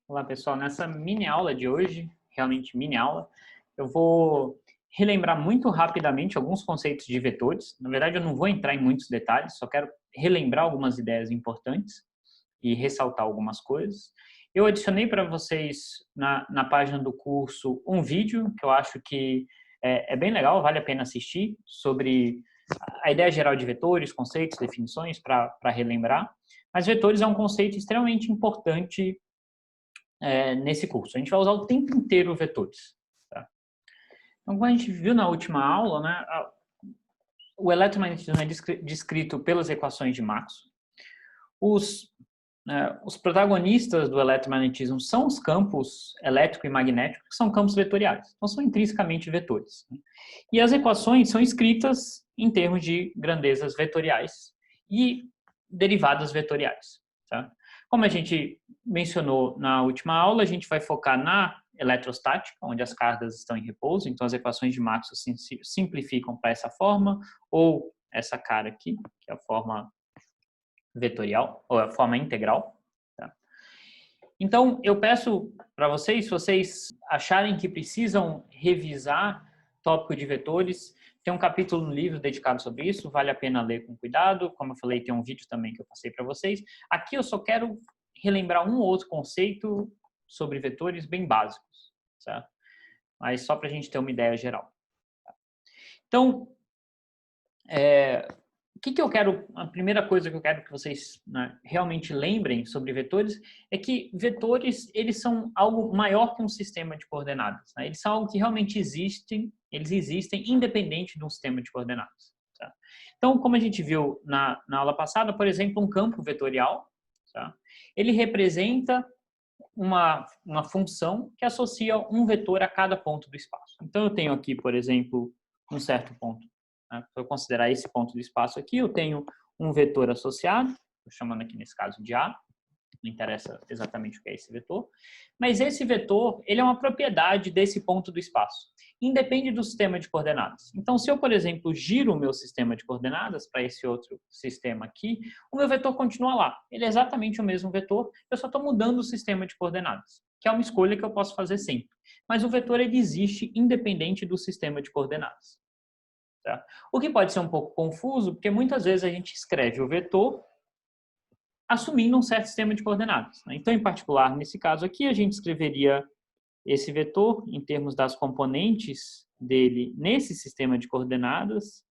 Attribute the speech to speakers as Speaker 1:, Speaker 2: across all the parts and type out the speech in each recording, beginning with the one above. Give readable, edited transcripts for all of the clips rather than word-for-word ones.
Speaker 1: Olá, pessoal. Nessa mini aula de hoje, realmente mini aula, eu vou relembrar muito rapidamente alguns conceitos de vetores. Na verdade, eu não vou entrar em muitos detalhes, só quero relembrar algumas ideias importantes e ressaltar algumas coisas. Eu adicionei para vocês na página do curso um vídeo que eu acho que é bem legal, vale a pena assistir, sobre a ideia geral de vetores, conceitos, definições, para relembrar. Mas vetores é um conceito extremamente importante nesse curso. A gente vai usar o tempo inteiro vetores. Tá? Então, como a gente viu na última aula, né, o eletromagnetismo é descrito pelas equações de Maxwell. Os protagonistas do eletromagnetismo são os campos elétrico e magnético, que são campos vetoriais. Então, são intrinsecamente vetores. E as equações são escritas em termos de grandezas vetoriais e derivadas vetoriais. Tá? Como a gente mencionou na última aula, a gente vai focar na eletrostática, onde as cargas estão em repouso, então as equações de Maxwell se simplificam para essa forma, ou essa cara aqui, que é a forma vetorial, ou a forma integral. Tá? Então, eu peço para vocês, se vocês acharem que precisam revisar tópico de vetores, tem um capítulo no livro dedicado sobre isso, vale a pena ler com cuidado. Como eu falei, tem um vídeo também que eu passei para vocês. Aqui eu só quero relembrar um ou outro conceito sobre vetores bem básicos, certo? Mas só para a gente ter uma ideia geral. Então, o que eu quero, a primeira coisa que eu quero que vocês, né, realmente lembrem sobre vetores é que vetores, eles são algo maior que um sistema de coordenadas. Né? Eles são algo que realmente existem, eles existem independente de um sistema de coordenadas. Tá? Então, como a gente viu na aula passada, por exemplo, um campo vetorial, tá? Ele representa uma função que associa um vetor a cada ponto do espaço. Então, eu tenho aqui, por exemplo, um certo ponto. Né? Se eu considerar esse ponto do espaço aqui, eu tenho um vetor associado, estou chamando aqui nesse caso de A, não interessa exatamente o que é esse vetor, mas esse vetor, ele é uma propriedade desse ponto do espaço, independe do sistema de coordenadas. Então, se eu, por exemplo, giro o meu sistema de coordenadas para esse outro sistema aqui, o meu vetor continua lá. Ele é exatamente o mesmo vetor, eu só estou mudando o sistema de coordenadas, que é uma escolha que eu posso fazer sempre. Mas o vetor, ele existe independente do sistema de coordenadas. Tá? O que pode ser um pouco confuso, porque muitas vezes a gente escreve o vetor assumindo um certo sistema de coordenadas. Né? Então, em particular, nesse caso aqui, a gente escreveria esse vetor em termos das componentes dele nesse sistema de coordenadas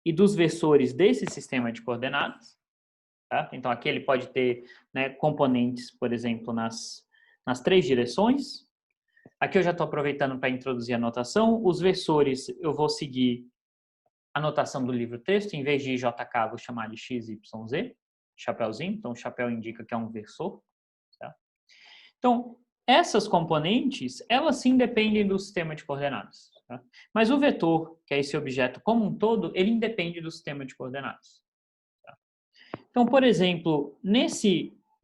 Speaker 1: e dos versores desse sistema de coordenadas. Tá? Então, aqui ele pode ter, né, componentes, por exemplo, nas 3 direções. Aqui eu já estou aproveitando para introduzir a notação. Os versores, eu vou seguir a notação do livro-texto. Em vez de JK, vou chamar de XYZ, chapéuzinho. Então, o chapéu indica que é um versor. Tá? Então, essas componentes, elas sim dependem do sistema de coordenadas. Tá? Mas o vetor, que é esse objeto como um todo, ele independe do sistema de coordenadas. Tá? Então, por exemplo,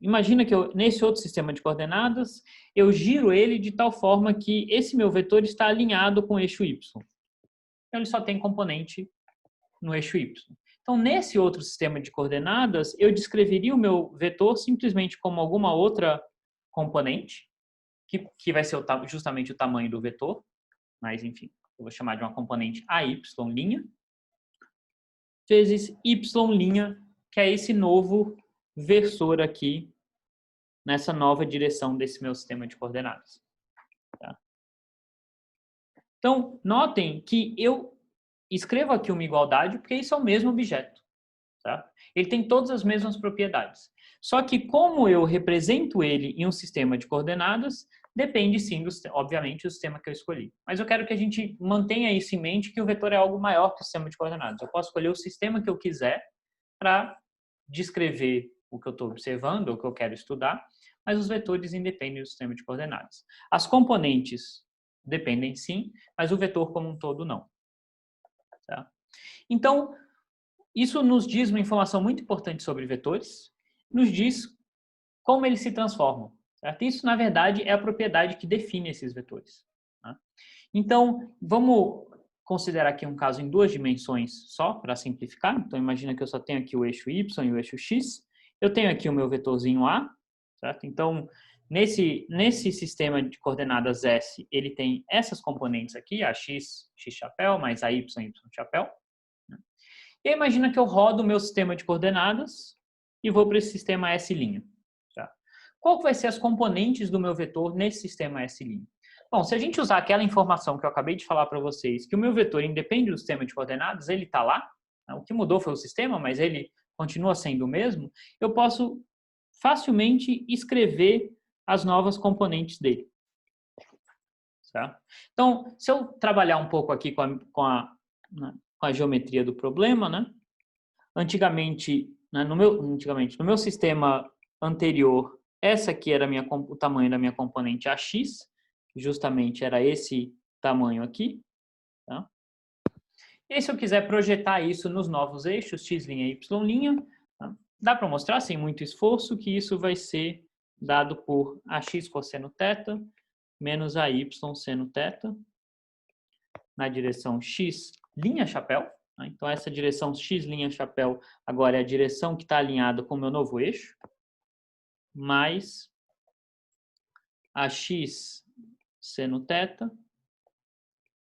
Speaker 1: imagina que nesse outro sistema de coordenadas, eu giro ele de tal forma que esse meu vetor está alinhado com o eixo Y. Então, ele só tem componente no eixo Y. Então, nesse outro sistema de coordenadas, eu descreveria o meu vetor simplesmente como alguma outra componente, que vai ser justamente o tamanho do vetor, mas, enfim, eu vou chamar de uma componente AY', vezes Y', que é esse novo versor aqui, nessa nova direção desse meu sistema de coordenadas. Tá? Então, notem que eu escrevo aqui uma igualdade, porque isso é o mesmo objeto. Tá? Ele tem todas as mesmas propriedades. Só que como eu represento ele em um sistema de coordenadas, depende sim, obviamente, do sistema que eu escolhi. Mas eu quero que a gente mantenha isso em mente, que o vetor é algo maior que o sistema de coordenadas. Eu posso escolher o sistema que eu quiser para descrever o que eu estou observando, ou o que eu quero estudar, mas os vetores independem do sistema de coordenadas. As componentes dependem sim, mas o vetor como um todo não. Tá? Então, isso nos diz uma informação muito importante sobre vetores, nos diz como eles se transformam. Certo? Isso, na verdade, é a propriedade que define esses vetores. Tá? Então, vamos considerar aqui um caso em 2 dimensões só, para simplificar. Então, imagina que eu só tenho aqui o eixo Y e o eixo X. Eu tenho aqui o meu vetorzinho A. Certo? Então, Nesse sistema de coordenadas S, ele tem essas componentes aqui, a x chapéu, mais a y chapéu. E aí, imagina que eu rodo o meu sistema de coordenadas e vou para esse sistema S'. Tá? Qual que vai ser as componentes do meu vetor nesse sistema S'? Bom, se a gente usar aquela informação que eu acabei de falar para vocês, que o meu vetor independe do sistema de coordenadas, ele está lá, o que mudou foi o sistema, mas ele continua sendo o mesmo, eu posso facilmente escrever as novas componentes dele. Tá? Então, se eu trabalhar um pouco aqui com a geometria do problema, né? Antigamente, no meu sistema anterior, essa aqui era o tamanho da minha componente AX, justamente era esse tamanho aqui. Tá? E aí, se eu quiser projetar isso nos novos eixos, x' e y', tá? Dá para mostrar, sem muito esforço, que isso vai ser dado por AX cosseno θ menos AY seno θ na direção x' chapéu. Tá? Então, essa direção x' chapéu agora é a direção que está alinhada com o meu novo eixo, mais AX seno θ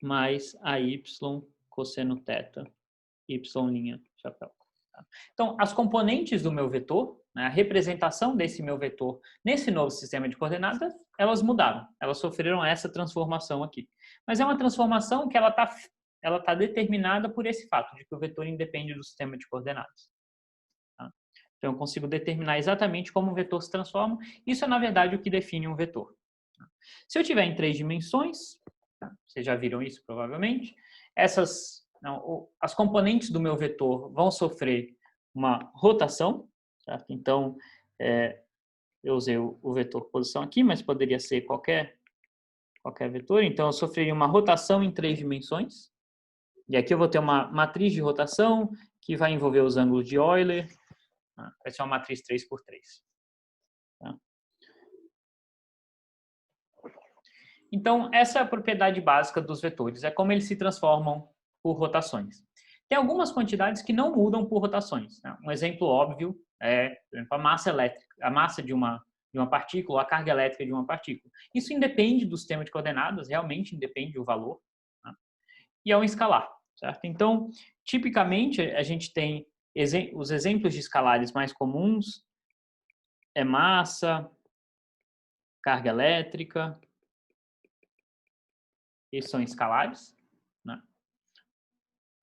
Speaker 1: mais AY cosseno θ y' chapéu. Tá? Então, as componentes do meu vetor, né, a representação desse meu vetor nesse novo sistema de coordenadas, elas mudaram. Elas sofreram essa transformação aqui. Mas é uma transformação que ela tá determinada por esse fato, de que o vetor independe do sistema de coordenadas. Tá? Então, eu consigo determinar exatamente como o vetor se transforma. Isso é, na verdade, o que define um vetor. Tá? Se eu tiver em 3 dimensões, tá? Vocês já viram isso provavelmente, as componentes do meu vetor vão sofrer uma rotação. Certo? Então, eu usei o vetor posição aqui, mas poderia ser qualquer vetor. Então, eu sofreria uma rotação em 3 dimensões. E aqui eu vou ter uma matriz de rotação que vai envolver os ângulos de Euler. Vai ser uma matriz 3×3. Tá? Então, essa é a propriedade básica dos vetores. É como eles se transformam por rotações. Tem algumas quantidades que não mudam por rotações. Né? Um exemplo óbvio é, por exemplo, a massa elétrica, a massa de uma partícula, a carga elétrica de uma partícula. Isso independe do sistema de coordenadas, realmente independe do valor. Né? E é um escalar. Certo? Então, tipicamente, a gente tem os exemplos de escalares mais comuns é massa, carga elétrica, esses são escalares. Né?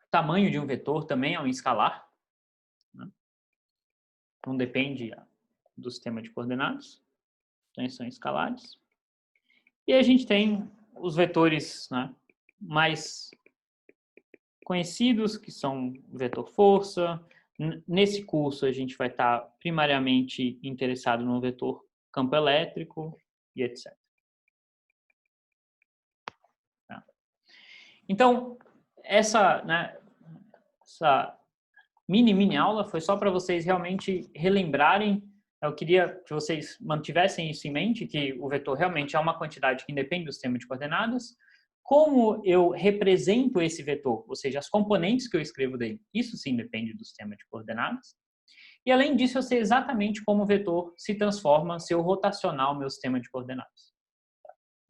Speaker 1: O tamanho de um vetor também é um escalar. Né? Não depende do sistema de coordenadas. Então, esses são escalares. E a gente tem os vetores, né, mais conhecidos, que são o vetor força. Nesse curso, a gente vai estar primariamente interessado no vetor campo elétrico e etc. Tá? Então, essa mini aula foi só para vocês realmente relembrarem. Eu queria que vocês mantivessem isso em mente, que o vetor realmente é uma quantidade que independe do sistema de coordenadas. Como eu represento esse vetor, ou seja, as componentes que eu escrevo dele, isso sim depende do sistema de coordenadas. E além disso, eu sei exatamente como o vetor se transforma se eu rotacionar o meu sistema de coordenadas.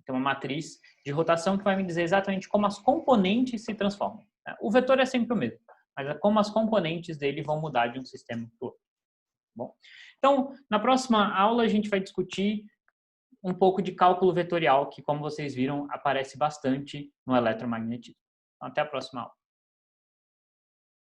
Speaker 1: Tem uma matriz de rotação que vai me dizer exatamente como as componentes se transformam. O vetor é sempre o mesmo, mas é como as componentes dele vão mudar de um sistema para o outro. Bom, então, na próxima aula a gente vai discutir um pouco de cálculo vetorial, que, como vocês viram, aparece bastante no eletromagnetismo. Então, até a próxima aula.